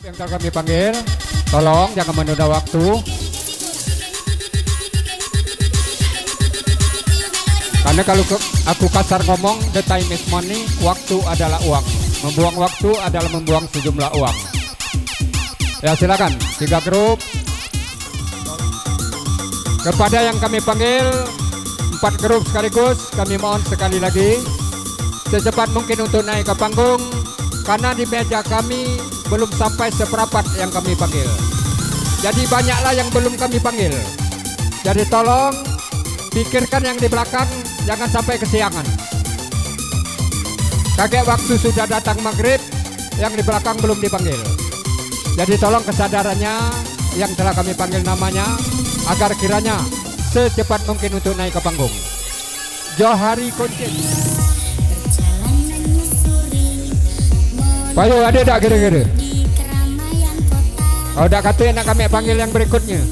Yang telah kami panggil, tolong jangan menunda waktu. Karena kalau aku kasar ngomong, the time is money, waktu adalah uang. Membuang waktu adalah membuang sejumlah uang. Ya silakan, 3 grup. Kepada yang kami panggil, 4 grup sekaligus, kami mohon sekali lagi secepat mungkin untuk naik ke panggung. Karena di meja kami belum sampai seperempat yang kami panggil. Jadi banyaklah yang belum kami panggil. Jadi tolong pikirkan yang di belakang, jangan sampai kesiangan. Kakek waktu sudah datang maghrib, yang di belakang belum dipanggil. Jadi tolong kesadarannya yang telah kami panggil namanya, agar kiranya secepat mungkin untuk naik ke panggung. Johari Kuncin. Payo ada tak kira-kira? Oh, udah kata nak kami panggil yang berikutnya.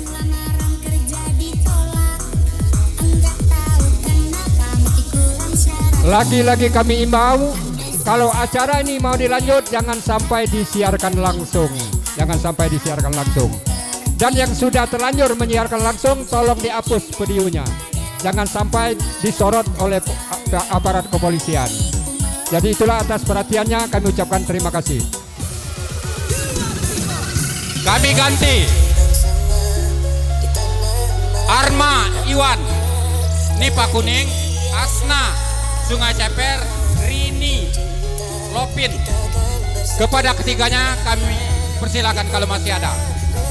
Lagi-lagi kami imbau, kalau acara ini mau dilanjut jangan sampai disiarkan langsung. Jangan sampai disiarkan langsung. Dan yang sudah terlanjur menyiarkan langsung, tolong dihapus videonya. Jangan sampai disorot oleh aparat kepolisian. Jadi itulah atas perhatiannya, kami ucapkan terima kasih. Kami ganti Arma Iwan, Nipa Kuning, Asna Sungai Ceper, Rini Lopin. Kepada ketiganya kami persilakan kalau masih ada.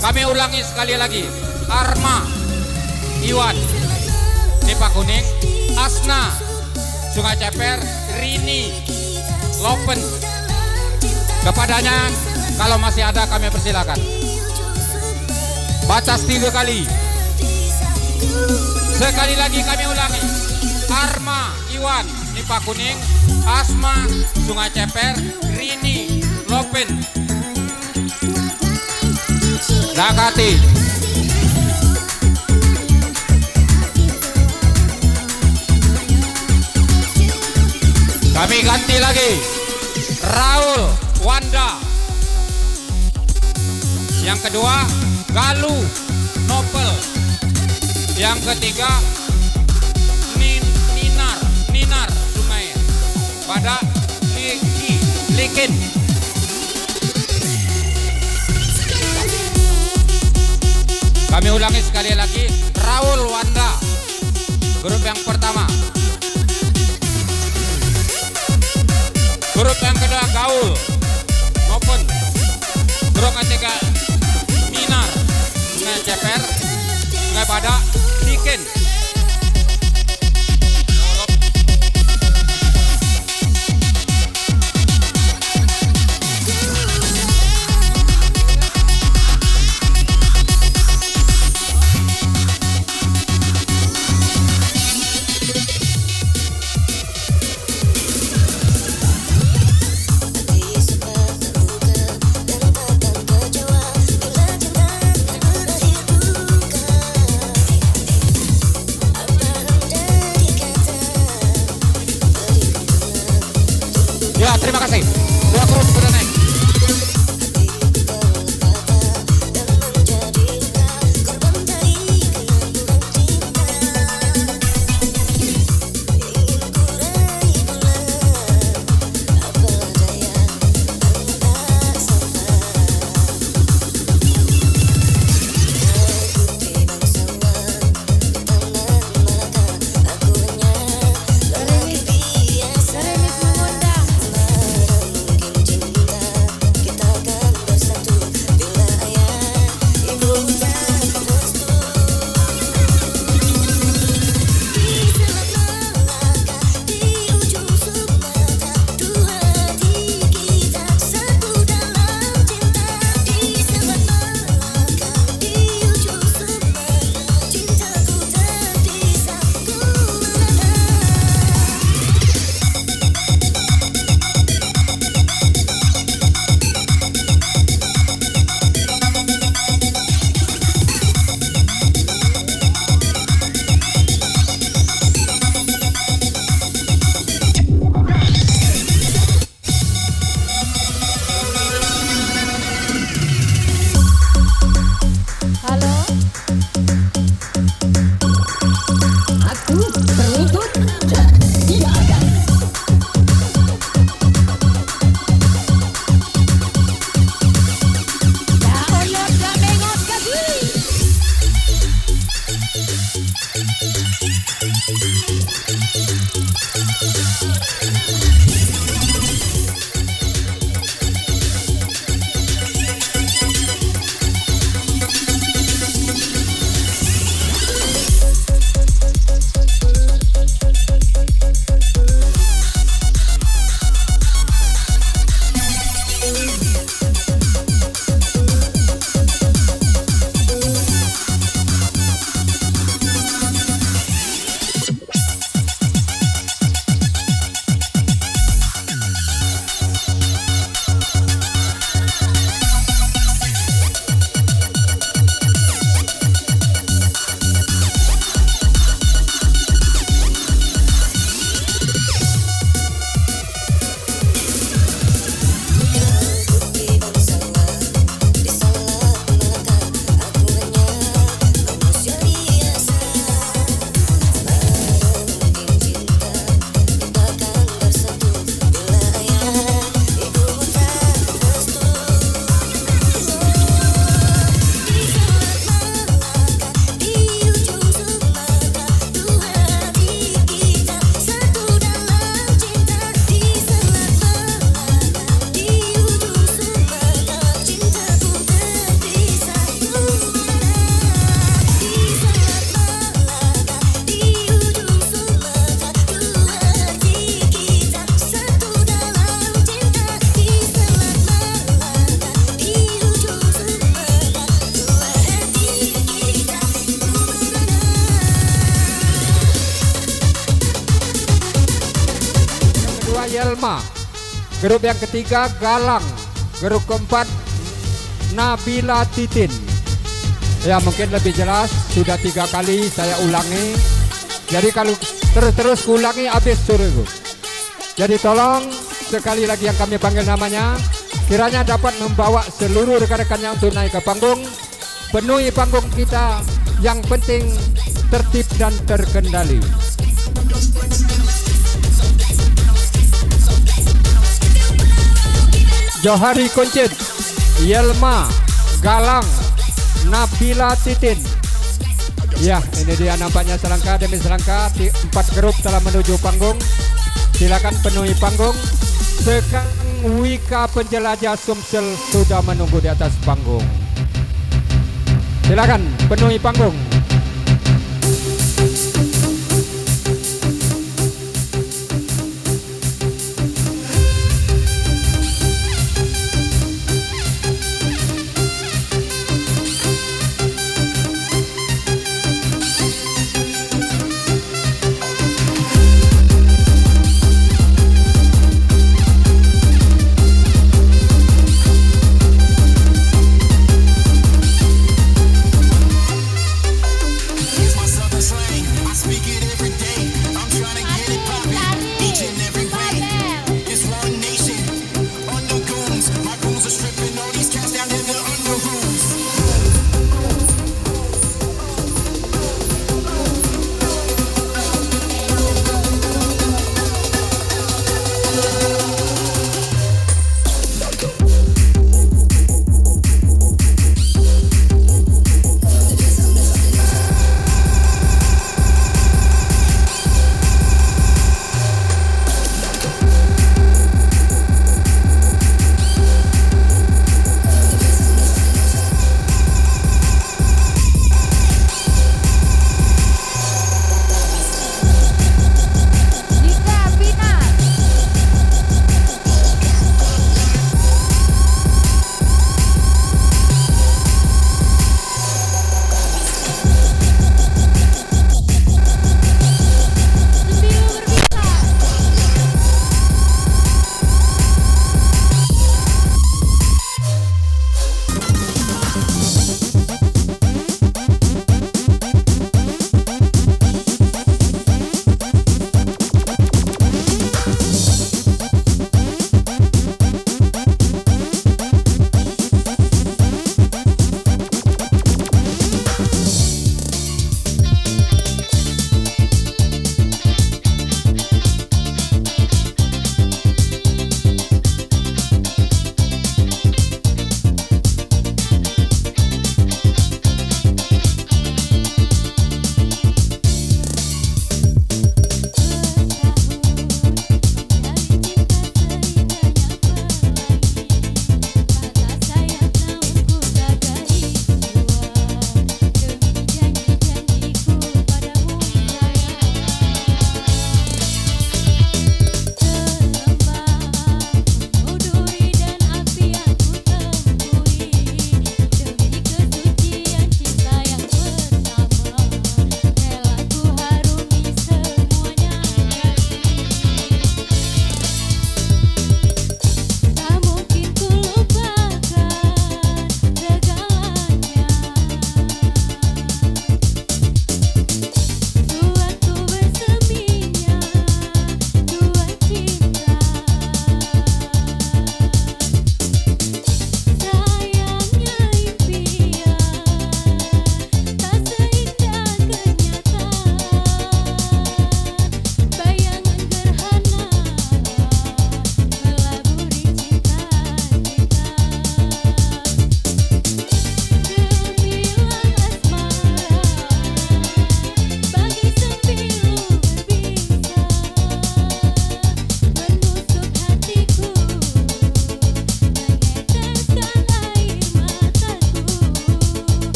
Kami ulangi sekali lagi, Arma Iwan, Nipa Kuning, Asna Sungai Ceper, Rini Lopen. Kepadanya kalau masih ada kami persilakan. Batas 3 kali. Sekali lagi kami ulangi, Arma Iwan, Nipa Kuning, Asma Sungai Ceper, Rini Lopen. Dakati. Kami ganti lagi, Raul Wanda. Yang kedua, Galuh Nopel. Yang ketiga, Ninar Sungai pada Likin. Kami ulangi sekali lagi, Raul Wanda, grup yang pertama. Grup yang kedua, Gaul Nopel. Grup ketiga, Ninar Sungai Ceper, Sungai pada Likin. Grup yang ketiga Galang. Grup keempat Nabila Titin. Ya mungkin lebih jelas, sudah 3 kali saya ulangi. Jadi kalau terus ulangi habis suruhku. Jadi tolong sekali lagi yang kami panggil namanya, kiranya dapat membawa seluruh rekan-rekannya untuk naik ke panggung. Penuhi panggung kita, yang penting tertib dan terkendali. Johari Kuncit, Yelma, Galang, Nabila Titin. Ya, ini dia nampaknya selangkah demi selangkah 4 grup telah menuju panggung. Silakan penuhi panggung. Sekarang Wika penjelajah Sumsel sudah menunggu di atas panggung. Silakan penuhi panggung.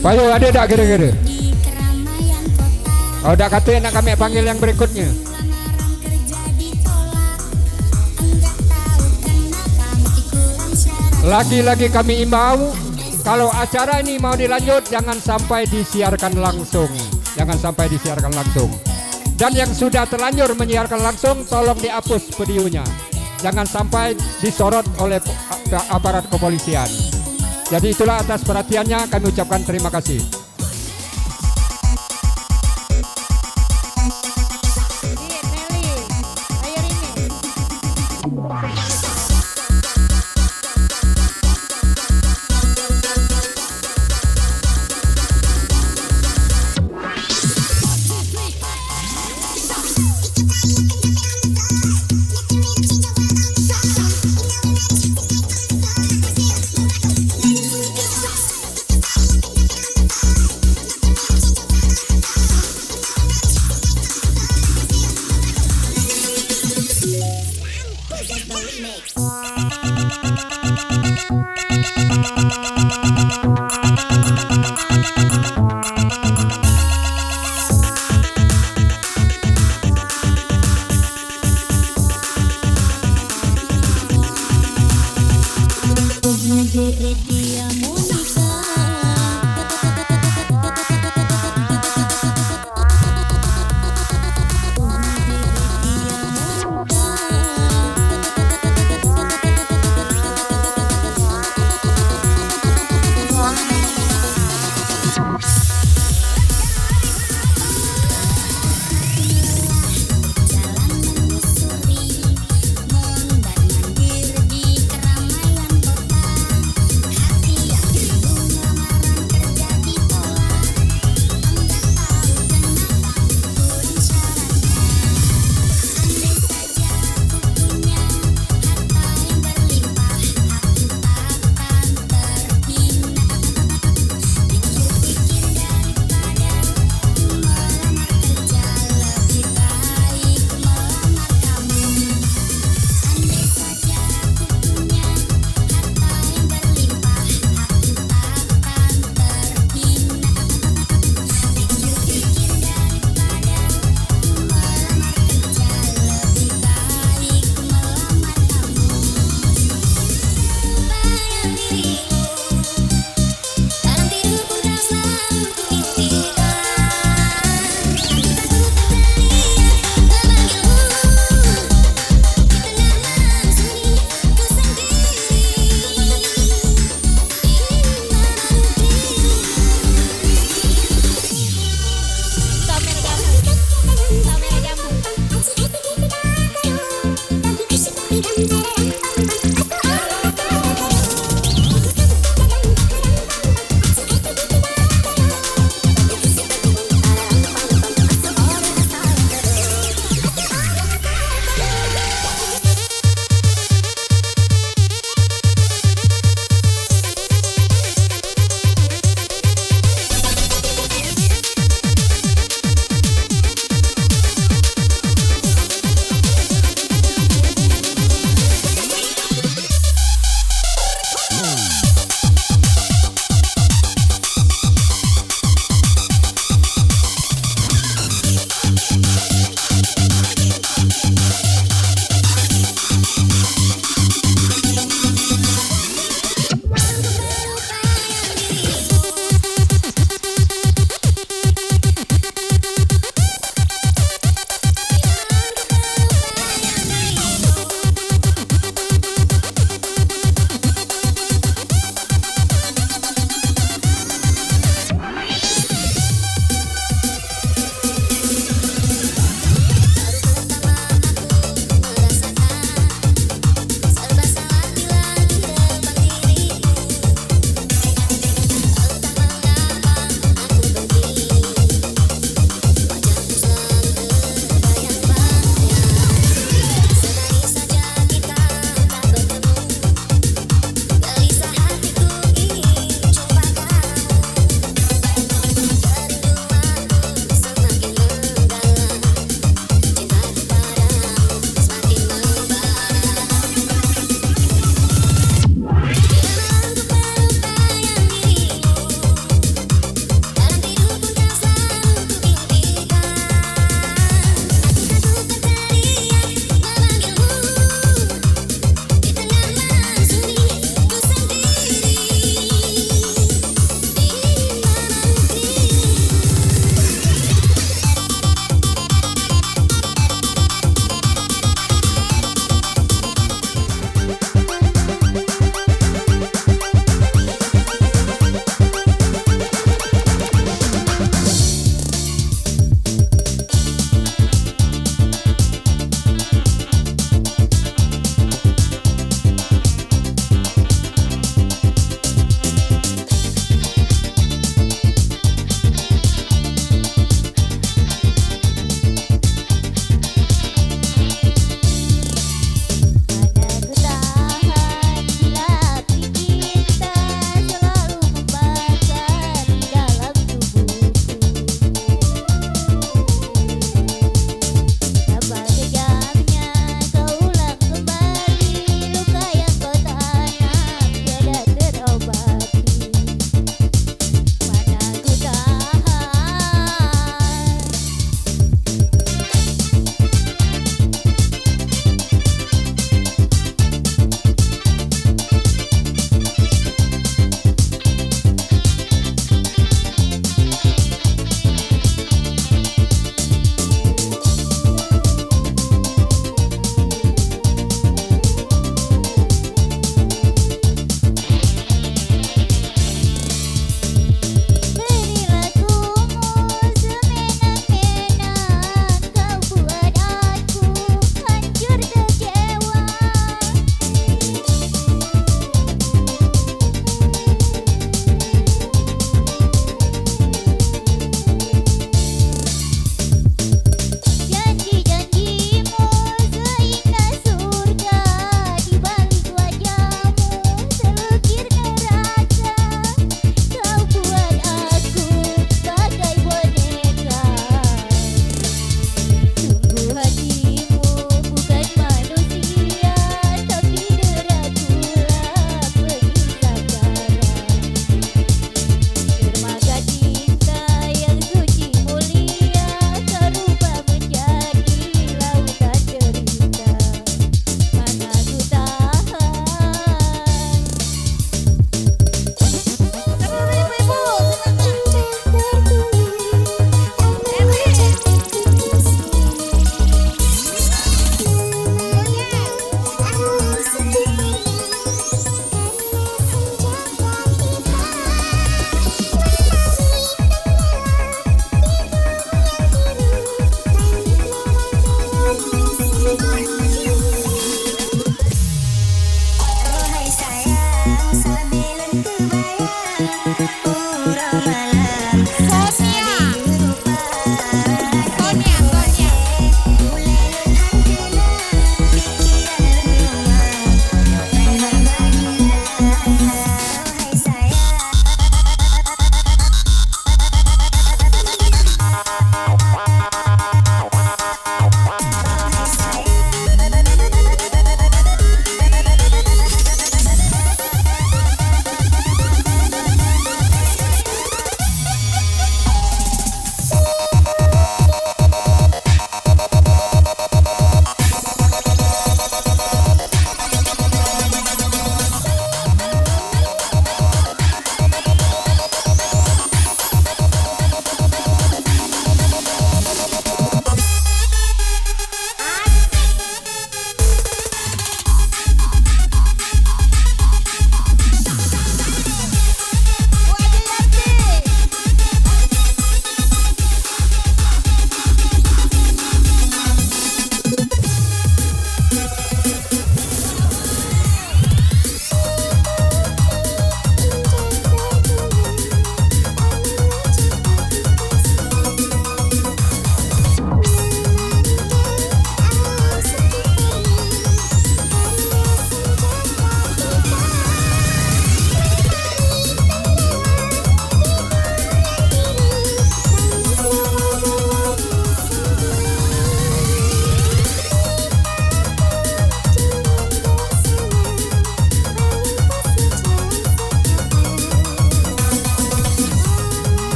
Payo ada tak kira-kira? Oh, tak kata nak kami panggil yang berikutnya. Lagi-lagi kami imbau, kalau acara ini mau dilanjut jangan sampai disiarkan langsung. Jangan sampai disiarkan langsung. Dan yang sudah terlanjur menyiarkan langsung tolong dihapus videonya. Jangan sampai disorot oleh aparat kepolisian. Jadi itulah atas perhatiannya kami ucapkan terima kasih.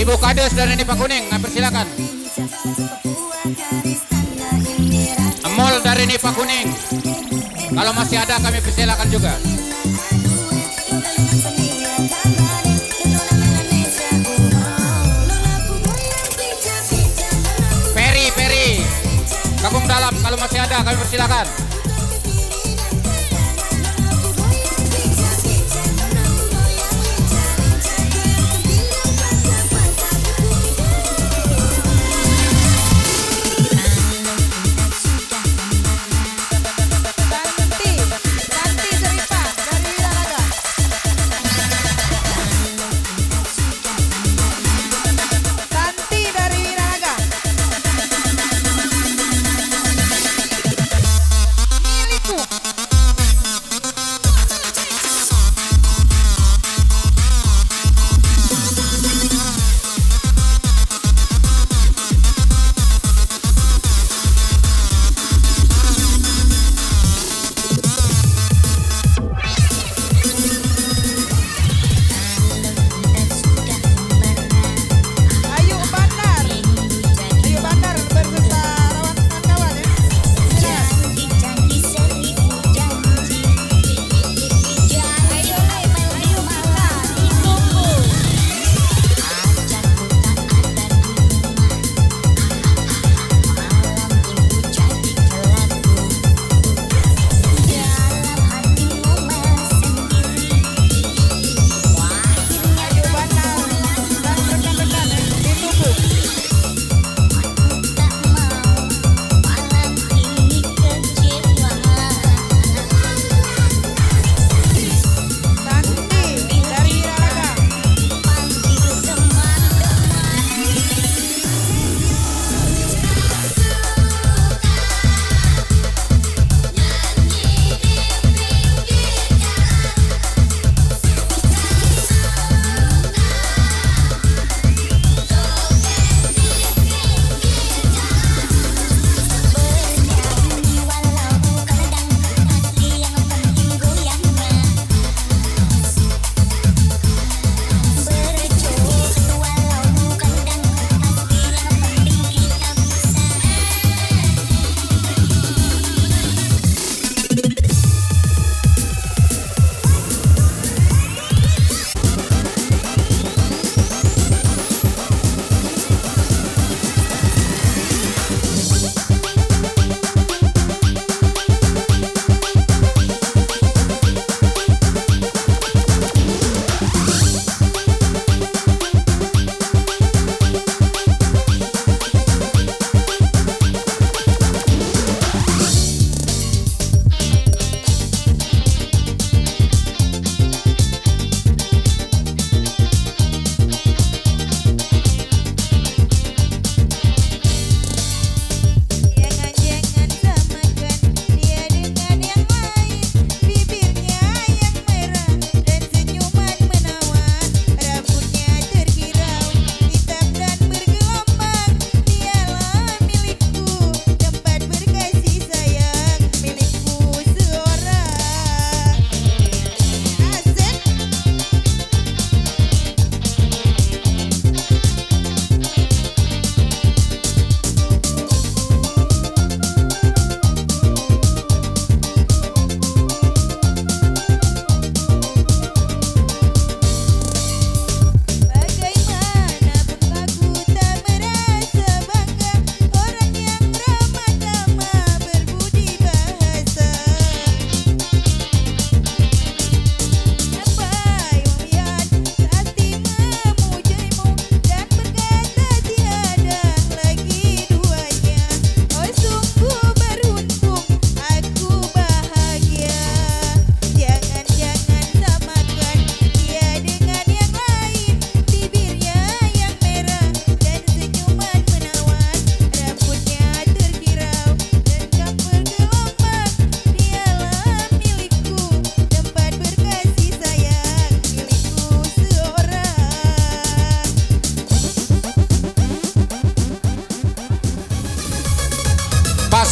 Ibu Kades dari Nipa Kuning, persilakan. Emol dari Nipa Kuning, kalau masih ada kami persilakan juga. Peri, gabung dalam, kalau masih ada kami persilakan.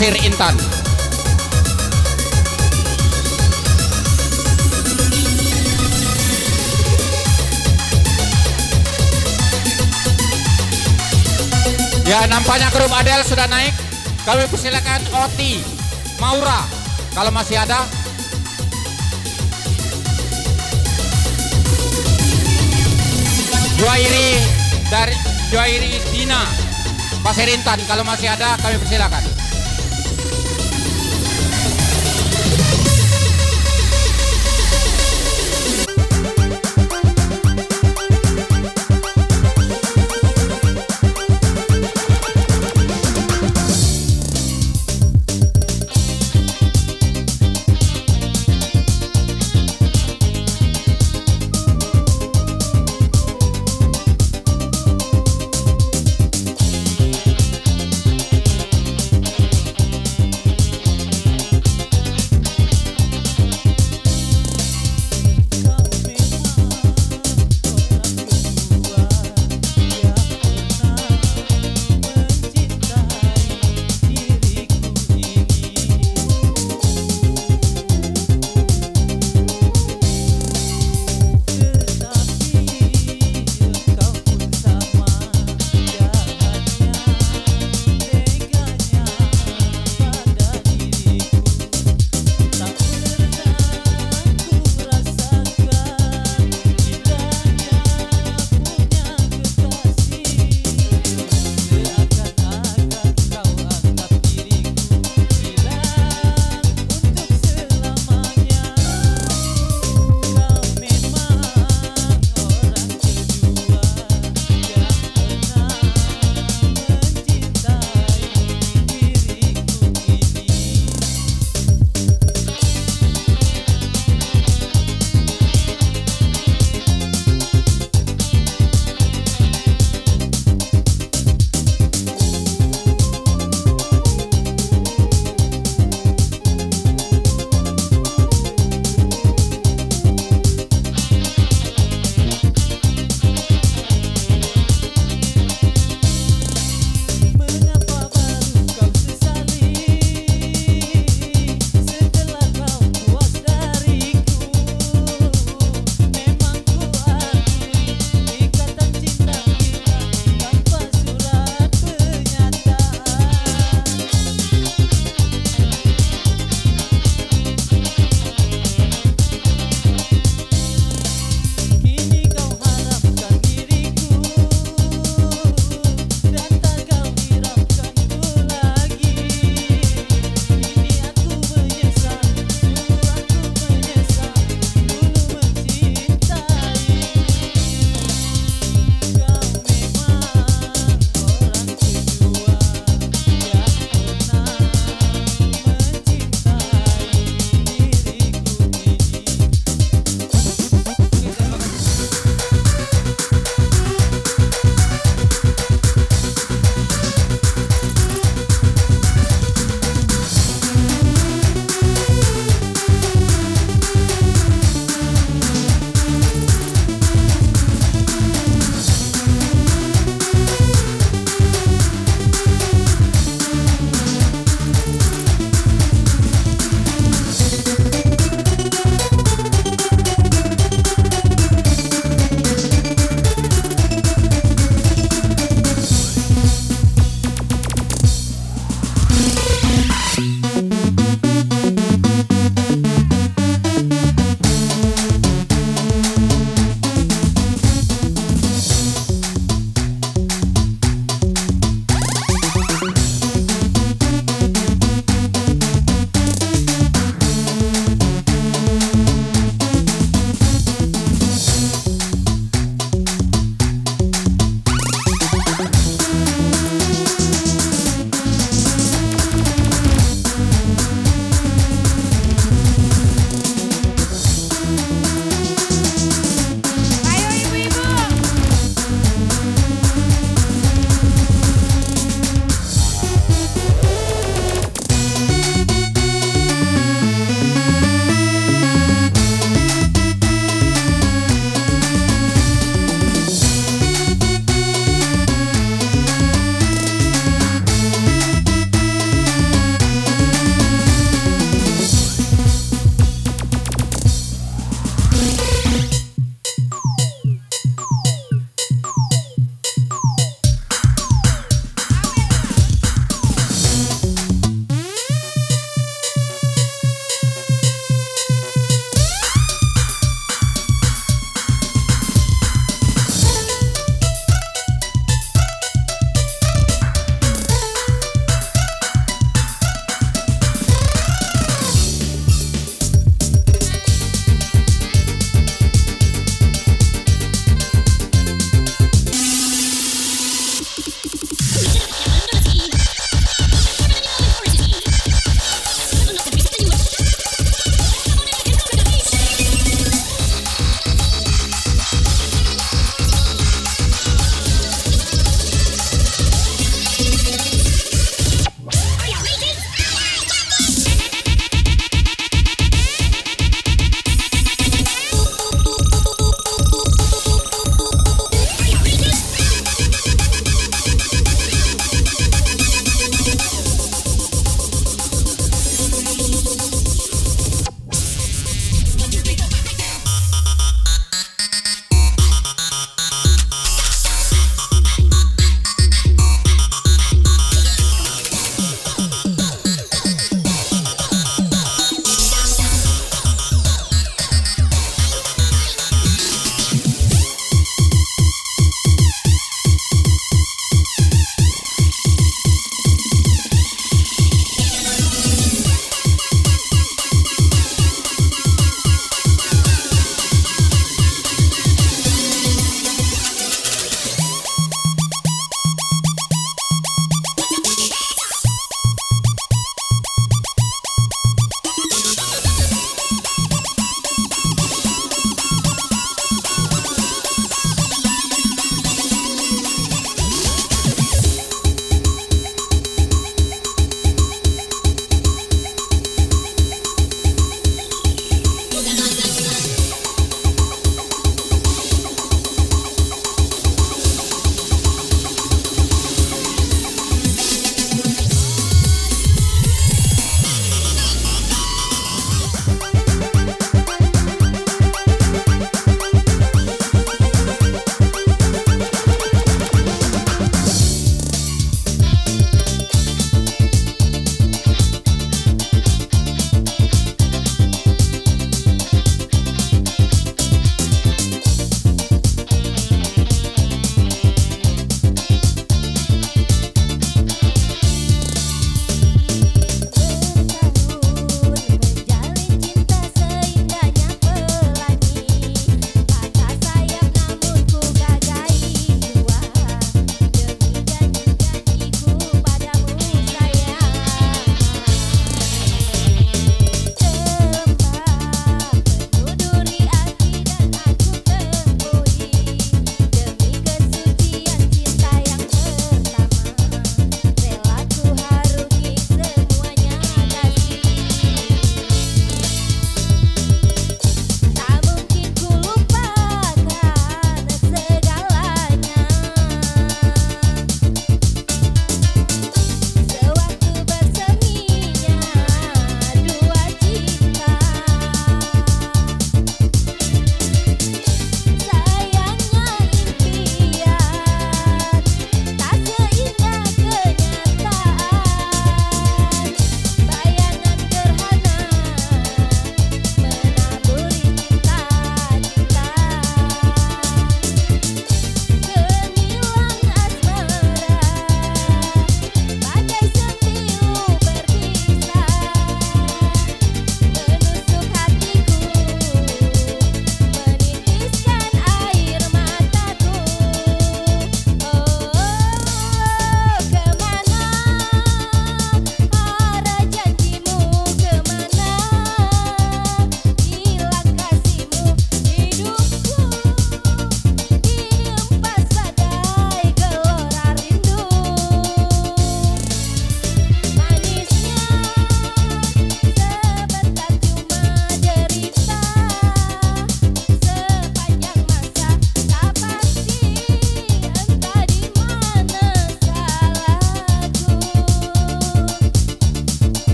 Pasir Intan. Ya, nampaknya grup Adel sudah naik. Kami persilakan Oti, Maura kalau masih ada. Juairi Dina, Pasir Intan kalau masih ada kami persilakan.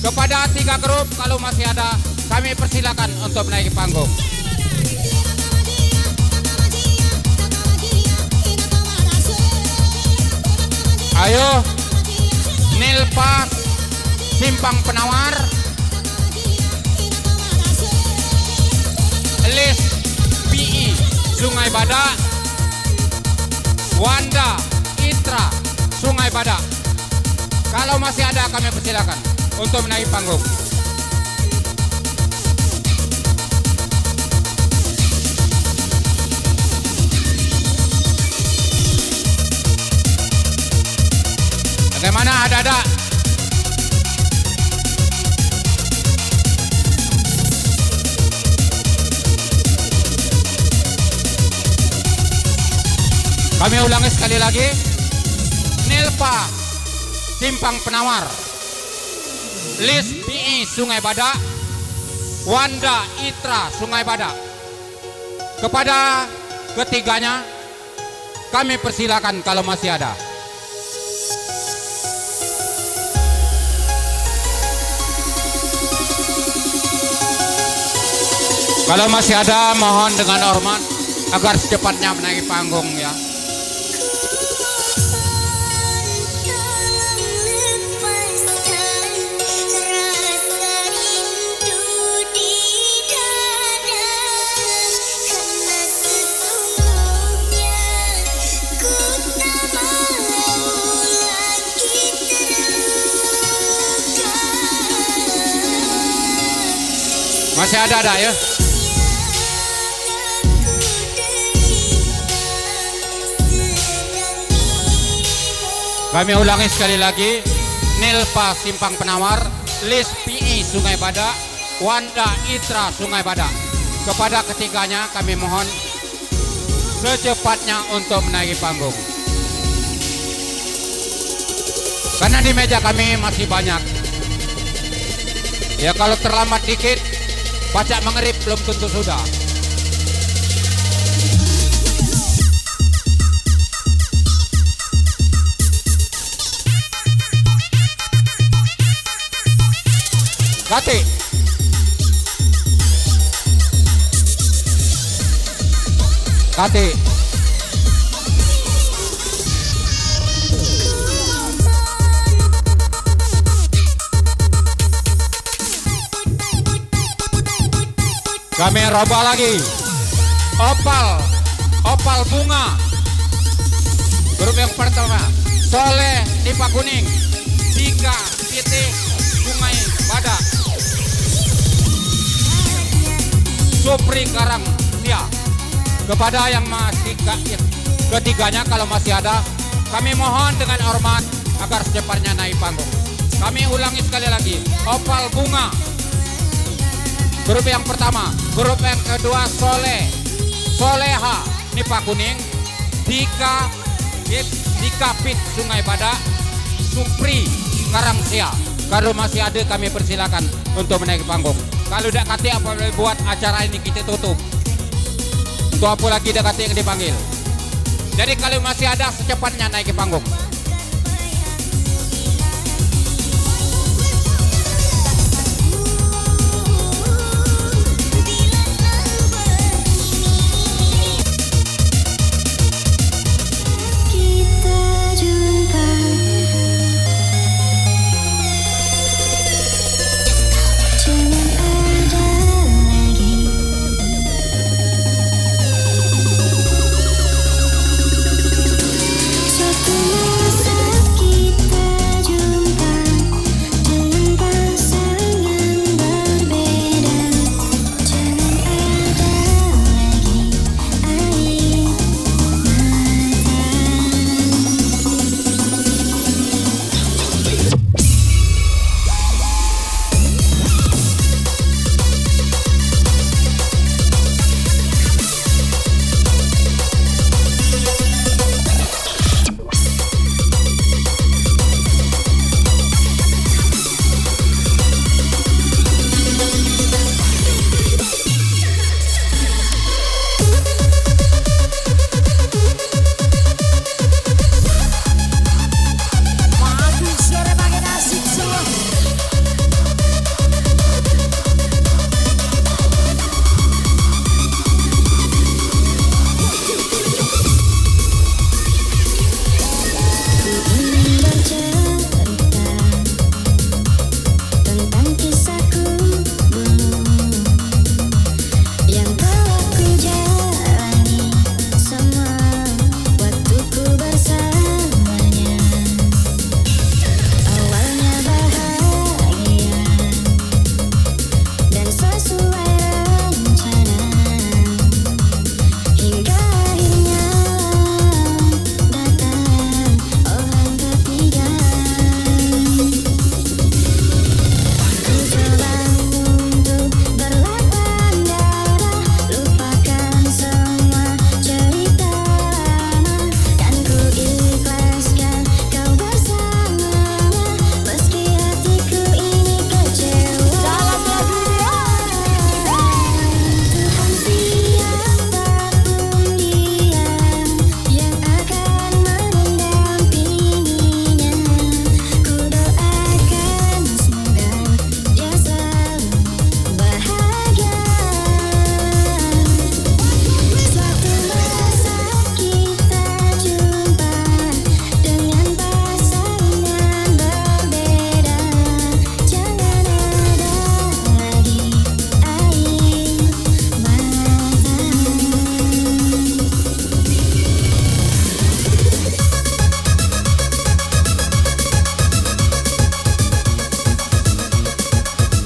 Kepada 3 grup kalau masih ada, kami persilakan untuk menaiki panggung. Ayo, Nilpa Simpang Penawar, Lis PI Sungai Badak, Wanda Itra Sungai Badak. Kalau masih ada, kami persilakan untuk menaiki panggung. Bagaimana, ada? Kami ulangi sekali lagi. Nilpa Simpang Penawar, Lis PI Sungai Badak, Wanda Itra Sungai Badak. Kepada ketiganya kami persilakan kalau masih ada. Kalau masih ada, mohon dengan hormat agar secepatnya menaiki panggung ya. Masih ada ya. Kami ulangi sekali lagi. Nilpa Simpang Penawar, Lis PI Sungai Badak, Wanda Itra Sungai Badak. Kepada ketiganya kami mohon secepatnya untuk menaiki panggung. Karena di meja kami masih banyak. Ya kalau terlambat dikit, pacak mengerip belum tentu sudah. Kati. Kami robah lagi. Opal Bunga. Grup yang pertama, Soleh Nipa Kuning, Dika Titik Sungai Badak, Supri Karang Sia. Kepada yang masih ketiganya kalau masih ada, kami mohon dengan hormat agar secepatnya naik panggung. Kami ulangi sekali lagi. Opal Bunga, grup yang pertama. Grup yang kedua, Soleha Nipa Kuning, Dika Pit Sungai Badak, Supri Karang Sia. Kalau masih ada, kami persilakan untuk menaiki panggung. Kalau tidak kati apa boleh buat acara ini kita tutup. Untuk apa lagi dah kati yang dipanggil. Jadi kalau masih ada, secepatnya naiki panggung.